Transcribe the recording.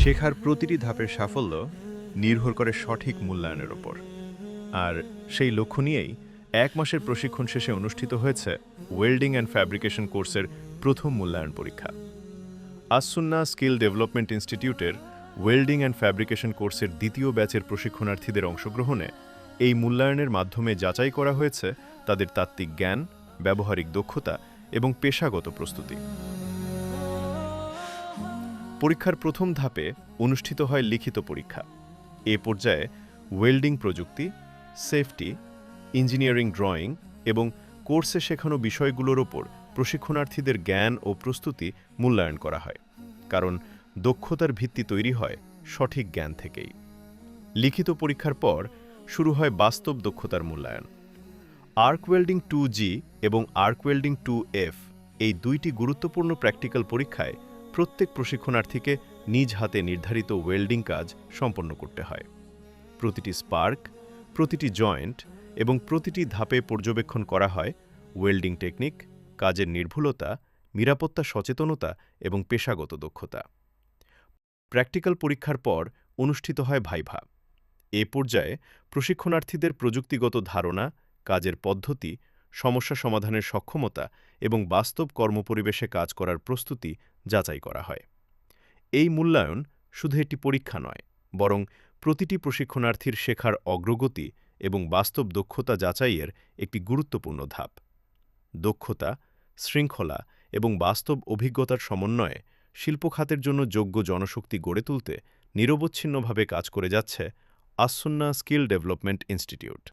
শেখার প্রতিটি ধাপের সাফল্য নির্ভর করে সঠিক মূল্যায়নের ওপর। আর সেই লক্ষ্য নিয়েই ১ মাসের প্রশিক্ষণ শেষে অনুষ্ঠিত হয়েছে ওয়েল্ডিং অ্যান্ড ফ্যাব্রিকেশন কোর্সের প্রথম মূল্যায়ন পরীক্ষা। আসসুন্না স্কিল ডেভেলপমেন্ট ইনস্টিটিউটের ওয়েল্ডিং অ্যান্ড ফ্যাব্রিকেশন কোর্সের দ্বিতীয় ব্যাচের প্রশিক্ষণার্থীদের অংশগ্রহণে এই মূল্যায়নের মাধ্যমে যাচাই করা হয়েছে তাদের তাত্ত্বিক জ্ঞান, ব্যবহারিক দক্ষতা এবং পেশাগত প্রস্তুতি। পরীক্ষার প্রথম ধাপে অনুষ্ঠিত হয় লিখিত পরীক্ষা। এ পর্যায়ে ওয়েল্ডিং প্রযুক্তি, সেফটি, ইঞ্জিনিয়ারিং ড্রয়িং এবং কোর্সে শেখানো বিষয়গুলোর ওপর প্রশিক্ষণার্থীদের জ্ঞান ও প্রস্তুতি মূল্যায়ন করা হয়, কারণ দক্ষতার ভিত্তি তৈরি হয় সঠিক জ্ঞান থেকেই। লিখিত পরীক্ষার পর শুরু হয় বাস্তব দক্ষতার মূল্যায়ন। আর্ক ওয়েল্ডিং 2G এবং আর্ক ওয়েল্ডিং 2F এই দুইটি গুরুত্বপূর্ণ প্র্যাকটিক্যাল পরীক্ষায় প্রত্যেক প্রশিক্ষণার্থীকে নিজ হাতে নির্ধারিত ওয়েল্ডিং কাজ সম্পন্ন করতে হয়। প্রতিটি স্পার্ক, প্রতিটি জয়েন্ট এবং প্রতিটি ধাপে পর্যবেক্ষণ করা হয় ওয়েল্ডিং টেকনিক, কাজের নির্ভুলতা, নিরাপত্তা সচেতনতা এবং পেশাগত দক্ষতা। প্র্যাকটিক্যাল পরীক্ষার পর অনুষ্ঠিত হয় ভাইভা। এ পর্যায়ে প্রশিক্ষণার্থীদের প্রযুক্তিগত ধারণা, কাজের পদ্ধতি, সমস্যা সমাধানের সক্ষমতা এবং বাস্তব কর্মপরিবেশে কাজ করার প্রস্তুতি যাচাই করা হয়। এই মূল্যায়ন শুধু একটি পরীক্ষা নয়, বরং প্রতিটি প্রশিক্ষণার্থীর শেখার অগ্রগতি এবং বাস্তব দক্ষতা যাচাইয়ের একটি গুরুত্বপূর্ণ ধাপ। দক্ষতা, শৃঙ্খলা এবং বাস্তব অভিজ্ঞতার সমন্বয়ে শিল্প খাতের জন্য যোগ্য জনশক্তি গড়ে তুলতে নিরবচ্ছিন্নভাবে কাজ করে যাচ্ছে আসসুন্না স্কিল ডেভেলপমেন্ট ইনস্টিটিউট।